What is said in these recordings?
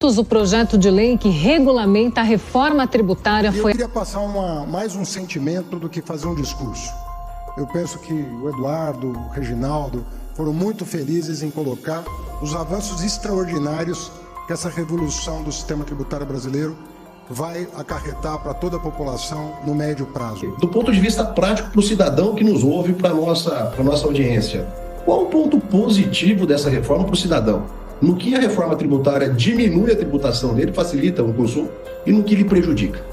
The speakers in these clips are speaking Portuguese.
minutos, o projeto de lei que regulamenta a reforma tributária foi... Eu queria passar mais um sentimento do que fazer um discurso. Eu penso que o Eduardo, o Reginaldo foram muito felizes em colocar os avanços extraordinários que essa revolução do sistema tributário brasileiro vai acarretar para toda a população no médio prazo. Do ponto de vista prático para o cidadão que nos ouve, para a nossa audiência, qual o ponto positivo dessa reforma para o cidadão? No que a reforma tributária diminui a tributação dele, facilita o consumo, e no que lhe prejudica?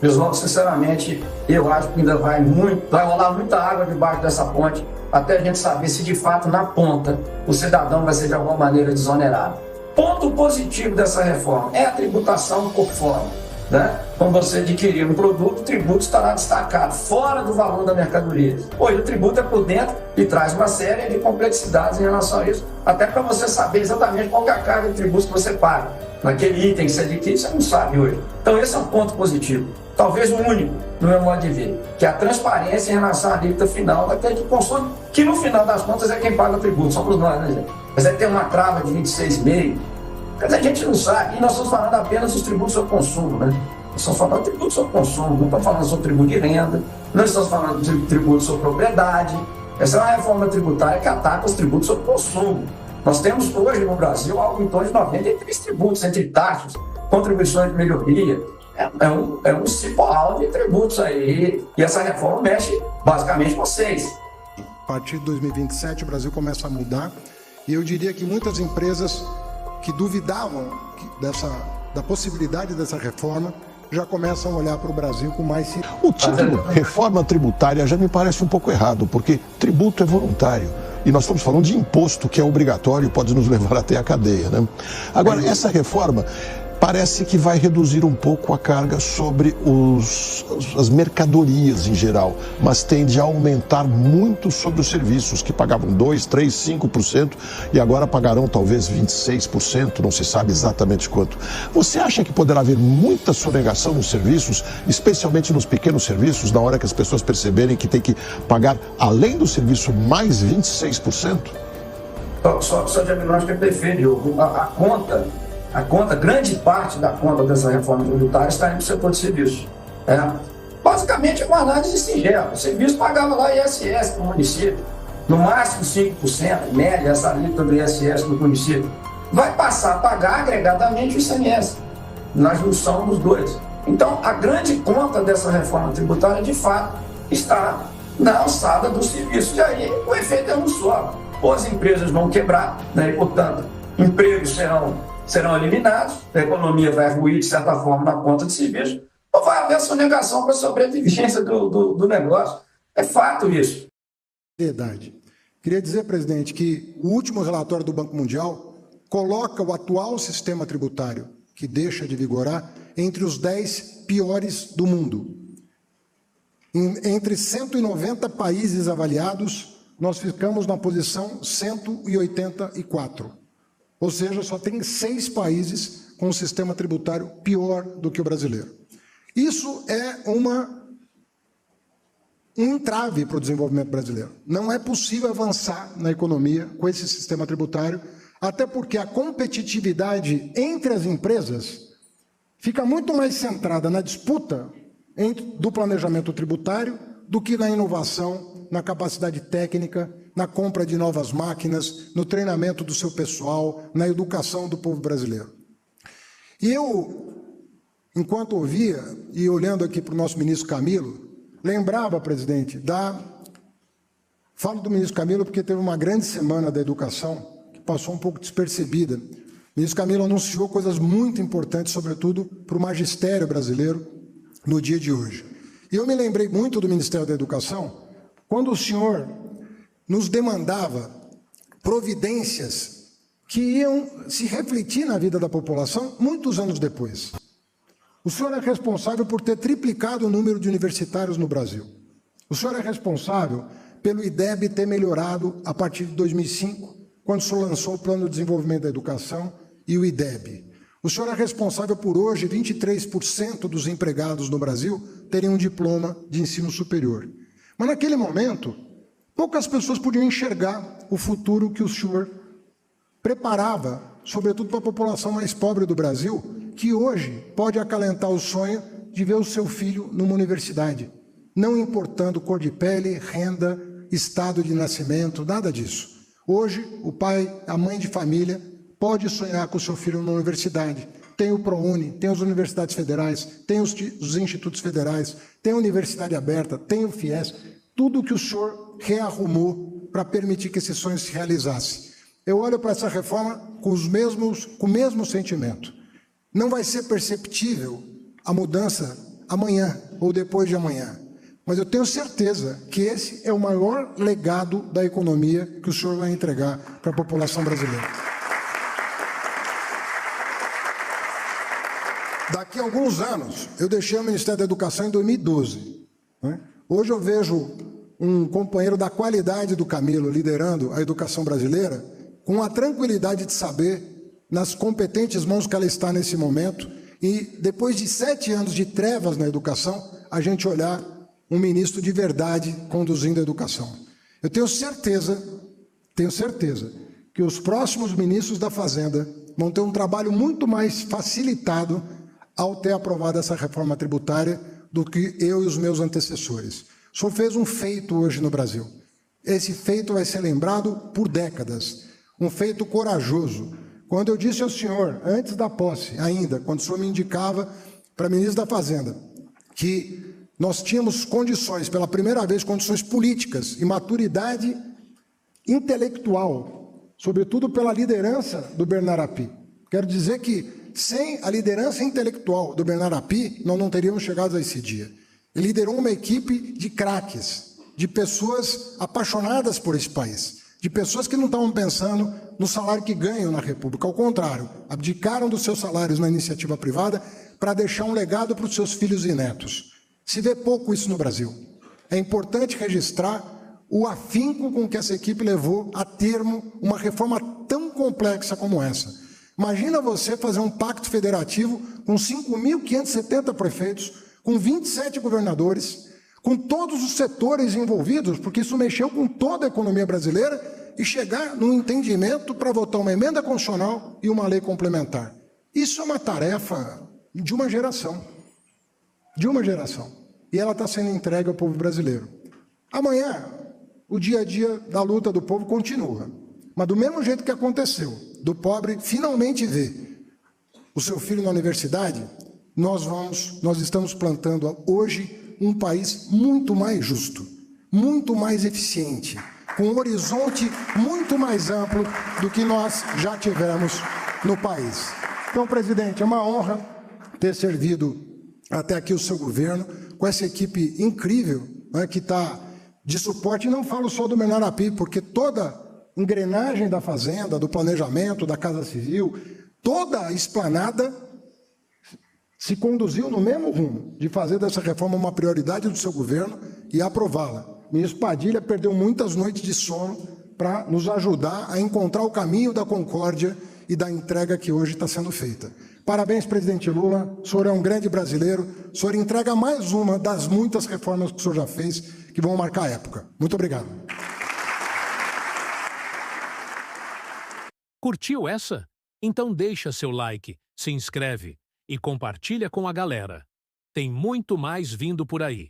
Pessoal, sinceramente, eu acho que ainda vai rolar muita água debaixo dessa ponte, até a gente saber se de fato na ponta o cidadão vai ser de alguma maneira desonerado. Ponto positivo dessa reforma é a tributação por fora, né? Quando você adquirir um produto, o tributo estará destacado fora do valor da mercadoria. Hoje o tributo é por dentro e traz uma série de complexidades em relação a isso, até para você saber exatamente qual é a carga de tributo que você paga. Naquele item que você adquire, você não sabe hoje. Então esse é um ponto positivo. Talvez o único, no meu modo de ver, que é a transparência em relação à alíquota final daquele que consome, que no final das contas é quem paga o tributo, somos nós, né, gente? Mas é ter uma trava de 26,5%. Quer dizer, a gente não sabe, e nós estamos falando apenas dos tributos sobre consumo, né? Nós estamos falando de tributos sobre consumo, não estamos falando sobre tributo de renda, não estamos falando de tributos sobre propriedade. Essa é uma reforma tributária que ataca os tributos sobre consumo. Nós temos hoje no Brasil algo em torno de 93 tributos, entre taxas, contribuições de melhoria. É um cipoal de tributos aí, e essa reforma mexe basicamente com 6. A partir de 2027 o Brasil começa a mudar, e eu diria que muitas empresas que duvidavam da possibilidade dessa reforma já começam a olhar para o Brasil com mais... O título reforma tributária já me parece um pouco errado, porque tributo é voluntário. E nós estamos falando de imposto que é obrigatório e pode nos levar até a cadeia, né? Agora, essa reforma parece que vai reduzir um pouco a carga sobre as mercadorias em geral, mas tende a aumentar muito sobre os serviços, que pagavam 2%, 3%, 5% e agora pagarão talvez 26%, não se sabe exatamente quanto. Você acha que poderá haver muita sonegação nos serviços, especialmente nos pequenos serviços, na hora que as pessoas perceberem que tem que pagar, além do serviço, mais 26%? Só diagnóstico é perfeito. A conta, grande parte da conta dessa reforma tributária está indo para o setor de serviços. Basicamente é uma análise singela. O serviço pagava lá ISS para o município, no máximo 5%, média, essa alíquota do ISS do município. Vai passar a pagar agregadamente o ICMS, na junção dos dois. Então, a grande conta dessa reforma tributária, de fato, está na alçada dos serviços. E aí o efeito é um só. Ou as empresas vão quebrar, né, e, portanto, empregos serão eliminados, a economia vai ruir, de certa forma, na conta de serviço, ou vai haver sonegação para a sobrevivência do negócio. É fato isso. Verdade. Queria dizer, presidente, que o último relatório do Banco Mundial coloca o atual sistema tributário, que deixa de vigorar, entre os 10 piores do mundo. Entre 190 países avaliados, nós ficamos na posição 184. Ou seja, só tem 6 países com um sistema tributário pior do que o brasileiro. Isso é um entrave para o desenvolvimento brasileiro. Não é possível avançar na economia com esse sistema tributário, até porque a competitividade entre as empresas fica muito mais centrada na disputa do planejamento tributário do que na inovação, na capacidade técnica, na compra de novas máquinas, no treinamento do seu pessoal, na educação do povo brasileiro. E eu, enquanto ouvia, e olhando aqui para o nosso ministro Camilo, lembrava, presidente, falo do ministro Camilo porque teve uma grande semana da educação, que passou um pouco despercebida. O ministro Camilo anunciou coisas muito importantes, sobretudo para o magistério brasileiro, no dia de hoje. E eu me lembrei muito do Ministério da Educação, quando o senhor nos demandava providências que iam se refletir na vida da população muitos anos depois. O senhor é responsável por ter triplicado o número de universitários no Brasil. O senhor é responsável pelo IDEB ter melhorado a partir de 2005, quando o senhor lançou o Plano de Desenvolvimento da Educação e o IDEB. O senhor é responsável por hoje 23% dos empregados no Brasil terem um diploma de ensino superior. Mas naquele momento, poucas pessoas podiam enxergar o futuro que o senhor preparava sobretudo para a população mais pobre do Brasil, que hoje pode acalentar o sonho de ver o seu filho numa universidade, não importando cor de pele, renda, estado de nascimento, nada disso. Hoje, o pai, a mãe de família, pode sonhar com o seu filho numa universidade. Tem o ProUni, tem as universidades federais, tem os institutos federais, tem a universidade aberta, tem o FIES, tudo que o senhor rearrumou para permitir que esse sonho se realizasse. Eu olho para essa reforma com o mesmo sentimento. Não vai ser perceptível a mudança amanhã ou depois de amanhã, mas eu tenho certeza que esse é o maior legado da economia que o senhor vai entregar para a população brasileira. Daqui a alguns anos, eu deixei o Ministério da Educação em 2012. Né? Hoje eu vejo um companheiro da qualidade do Camilo liderando a educação brasileira com a tranquilidade de saber, nas competentes mãos que ela está nesse momento, e depois de 7 anos de trevas na educação, a gente olhar um ministro de verdade conduzindo a educação. Eu tenho certeza que os próximos ministros da Fazenda vão ter um trabalho muito mais facilitado ao ter aprovado essa reforma tributária do que eu e os meus antecessores. O senhor fez um feito hoje no Brasil. Esse feito vai ser lembrado por décadas. Um feito corajoso. Quando eu disse ao senhor, antes da posse ainda, quando o senhor me indicava para ministro da Fazenda, que nós tínhamos condições, pela primeira vez, condições políticas e maturidade intelectual, sobretudo pela liderança do Bernard Api. Quero dizer que sem a liderança intelectual do Bernard Api, nós não teríamos chegado a esse dia. Ele liderou uma equipe de craques, de pessoas apaixonadas por esse país, de pessoas que não estavam pensando no salário que ganham na República. Ao contrário, abdicaram dos seus salários na iniciativa privada para deixar um legado para os seus filhos e netos. Se vê pouco isso no Brasil. É importante registrar o afinco com que essa equipe levou a termo uma reforma tão complexa como essa. Imagina você fazer um pacto federativo com 5.570 prefeitos, com 27 governadores, com todos os setores envolvidos, porque isso mexeu com toda a economia brasileira, e chegar num entendimento para votar uma emenda constitucional e uma lei complementar. Isso é uma tarefa de uma geração. De uma geração. E ela está sendo entregue ao povo brasileiro. Amanhã, o dia a dia da luta do povo continua. Mas do mesmo jeito que aconteceu, do pobre finalmente ver o seu filho na universidade, nós estamos plantando hoje um país muito mais justo, muito mais eficiente, com um horizonte muito mais amplo do que nós já tivemos no país. Então, presidente, é uma honra ter servido até aqui o seu governo, com essa equipe incrível, né, que está de suporte, e não falo só do Bernard Api, porque toda engrenagem da Fazenda, do planejamento, da Casa Civil, toda a esplanada se conduziu no mesmo rumo, de fazer dessa reforma uma prioridade do seu governo e aprová-la. O ministro Padilha perdeu muitas noites de sono para nos ajudar a encontrar o caminho da concórdia e da entrega que hoje está sendo feita. Parabéns, presidente Lula, o senhor é um grande brasileiro, o senhor entrega mais uma das muitas reformas que o senhor já fez, que vão marcar a época. Muito obrigado. Curtiu essa? Então deixa seu like, se inscreve e compartilha com a galera. Tem muito mais vindo por aí.